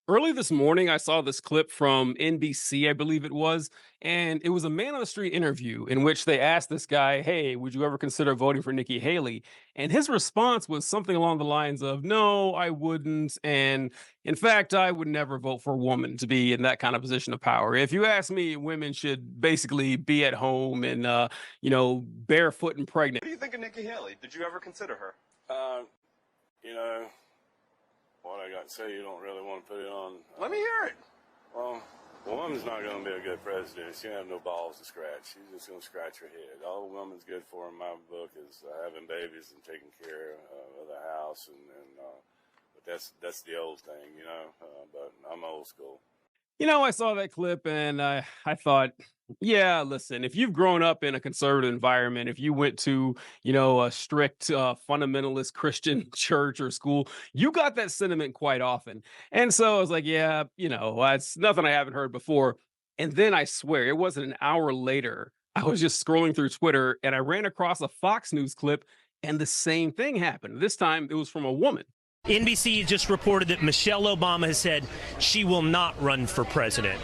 Early this morning, I saw this clip from NBC, I believe it was, and it was a man on the street interview in which they asked this guy, "Hey, would you ever consider voting for Nikki Haley?" And his response was something along the lines of, "No, I wouldn't. And in fact, I would never vote for a woman to be in that kind of position of power. If you ask me, women should basically be at home and, barefoot and pregnant." What do you think of Nikki Haley? Did you ever consider her? You know, what I got to say, you don't really want to put it on. Let me hear it. Well, a woman's not going to be a good president. She don't have no balls to scratch. She's just going to scratch her head. All a woman's good for in my book is having babies and taking care of the house, but that's the old thing, but I'm old school. I saw that clip and I thought, yeah, listen, if you've grown up in a conservative environment, if you went to, a strict fundamentalist Christian church or school, you got that sentiment quite often. And so I was like, yeah, it's nothing I haven't heard before. And then I swear it wasn't an hour later. I was just scrolling through Twitter and I ran across a Fox News clip and the same thing happened. This time it was from a woman. NBC just reported that Michelle Obama has said she will not run for president.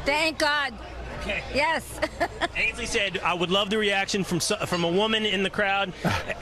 Thank God. Okay. Yes. Ainsley said, "I would love the reaction from a woman in the crowd,"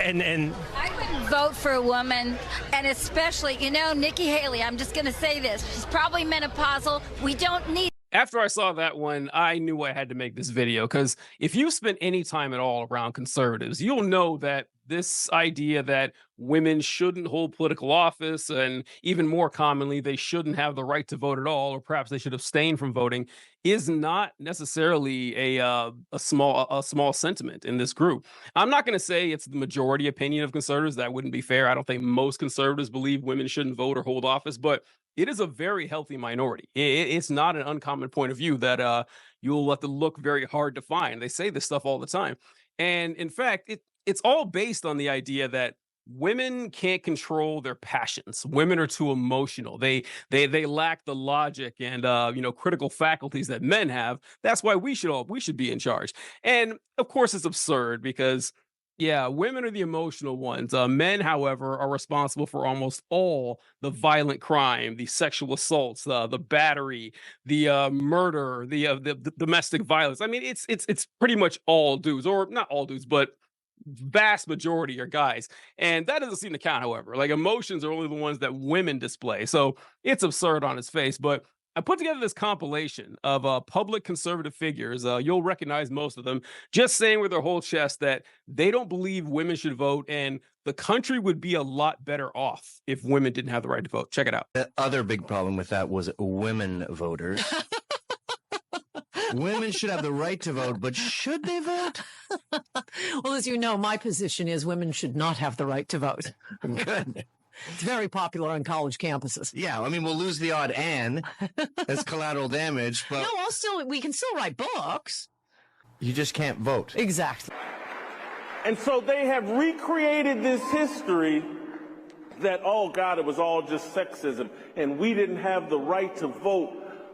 and I wouldn't vote for a woman, and especially, Nikki Haley. I'm just going to say this: she's probably menopausal. We don't need. After I saw that one, I knew I had to make this video because if you spent any time at all around conservatives, you'll know that this idea that women shouldn't hold political office, and even more commonly, they shouldn't have the right to vote at all, or perhaps they should abstain from voting, is not necessarily a small sentiment in this group. I'm not going to say it's the majority opinion of conservatives. That wouldn't be fair. I don't think most conservatives believe women shouldn't vote or hold office, but it is a very healthy minority. It's not an uncommon point of view that you'll have to look very hard to find. They say this stuff all the time. And in fact, it's all based on the idea that women can't control their passions. Women are too emotional. They lack the logic and critical faculties that men have. That's why we should be in charge. And of course, it's absurd because yeah, women are the emotional ones. Men, however, are responsible for almost all the violent crime, the sexual assaults, the battery, the murder, the domestic violence. I mean, it's pretty much all dudes, or not all dudes, but vast majority are guys. And that doesn't seem to count, however. Like, emotions are only the ones that women display. So it's absurd on its face. But I put together this compilation of public conservative figures. You'll recognize most of them, just saying with their whole chest that they don't believe women should vote, and the country would be a lot better off if women didn't have the right to vote. Check it out. The other big problem with that was women voters. Women should have the right to vote, but should they vote? Well, as you know, my position is women should not have the right to vote. Good. It's very popular on college campuses. Yeah, I mean, we'll lose the odd "and" as collateral damage, but No, we can still write books. you just can't vote. Exactly. And so they have recreated this history that, oh God, it was all just sexism, and we didn't have the right to vote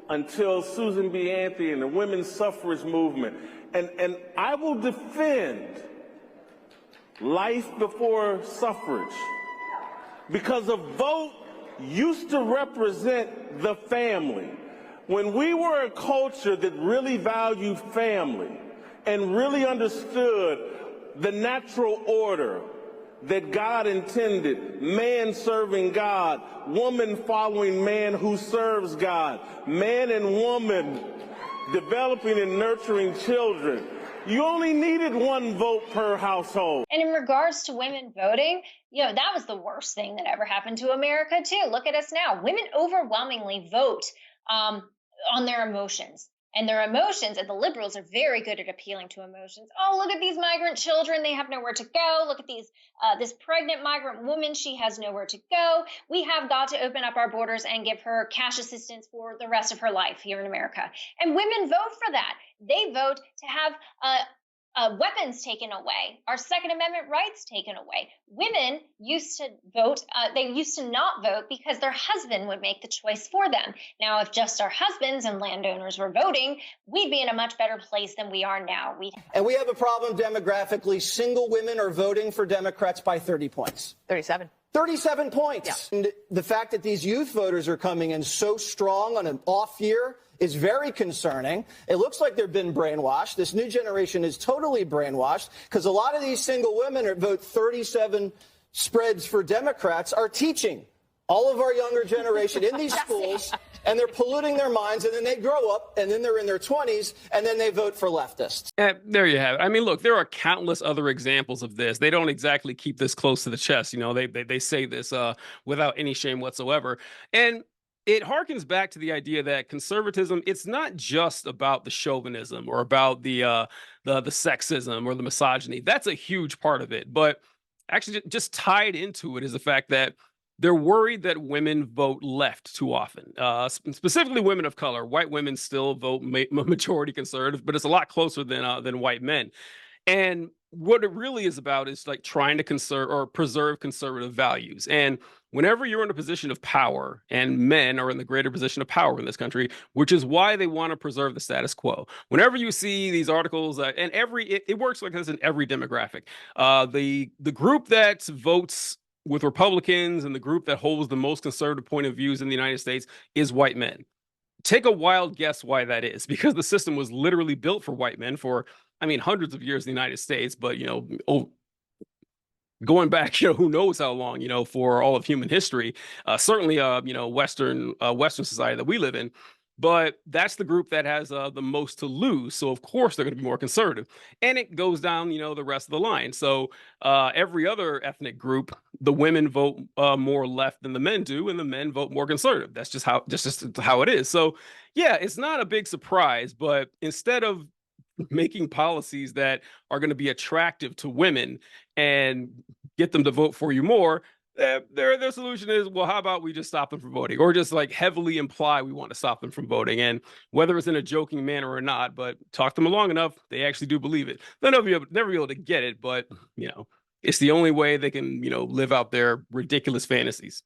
until Susan B. Anthony and the women's suffrage movement. And I will defend life before suffrage, because a vote used to represent the family. When we were a culture that really valued family and really understood the natural order that God intended, man serving God, woman following man who serves God, man and woman developing and nurturing children, you only needed one vote per household. And in regards to women voting, that was the worst thing that ever happened to America, too. Look at us now. Women overwhelmingly vote on their emotions. And their emotions, and the liberals are very good at appealing to emotions. Oh, look at these migrant children. They have nowhere to go. Look at this pregnant migrant woman. She has nowhere to go. We have got to open up our borders and give her cash assistance for the rest of her life here in America. And women vote for that. They vote to have weapons taken away, our Second Amendment rights taken away. Women used to vote. They used to not vote because their husband would make the choice for them. Now, if just our husbands and landowners were voting, we'd be in a much better place than we are now. And we have a problem demographically. Single women are voting for Democrats by 30 points. 37. 37 points. Yeah. And the fact that these youth voters are coming in so strong on an off year is very concerning. It looks like they've been brainwashed. This new generation is totally brainwashed because a lot of these single women who vote 37 spreads for Democrats are teaching all of our younger generation in these schools, and they're polluting their minds, and then they grow up, and then they're in their 20s, and then they vote for leftists. There you have it. I mean, look, there are countless other examples of this. They don't exactly keep this close to the chest. You know, they say this without any shame whatsoever. And it harkens back to the idea that conservatism, it's not just about the chauvinism or about the sexism or the misogyny. That's a huge part of it. But actually just tied into it is the fact that they're worried that women vote left too often, specifically women of color. White women still vote majority conservative, but it's a lot closer than white men. And what it really is about is like trying to conserve or preserve conservative values. And whenever you're in a position of power, and men are in the greater position of power in this country, which is why they want to preserve the status quo. Whenever you see these articles, and it works like this in every demographic. The group that votes with Republicans and the group that holds the most conservative point of views in the United States is white men. Take a wild guess why that is, because the system was literally built for white men for, I mean, hundreds of years in the United States, but, you know, going back, you know, who knows how long, you know, for all of human history, certainly, you know, Western society that we live in. But that's the group that has the most to lose. So, of course, they're going to be more conservative. And it goes down, you know, the rest of the line. So every other ethnic group, the women vote more left than the men do, and the men vote more conservative. That's just how it is. So, yeah, it's not a big surprise. But instead of making policies that are going to be attractive to women and get them to vote for you more, their solution is, well, how about we just stop them from voting, or just like heavily imply we want to stop them from voting, and whether it's in a joking manner or not, but talk them long enough, they actually do believe it. They'll never be able to get it, but you know, it's the only way they can, you know, live out their ridiculous fantasies.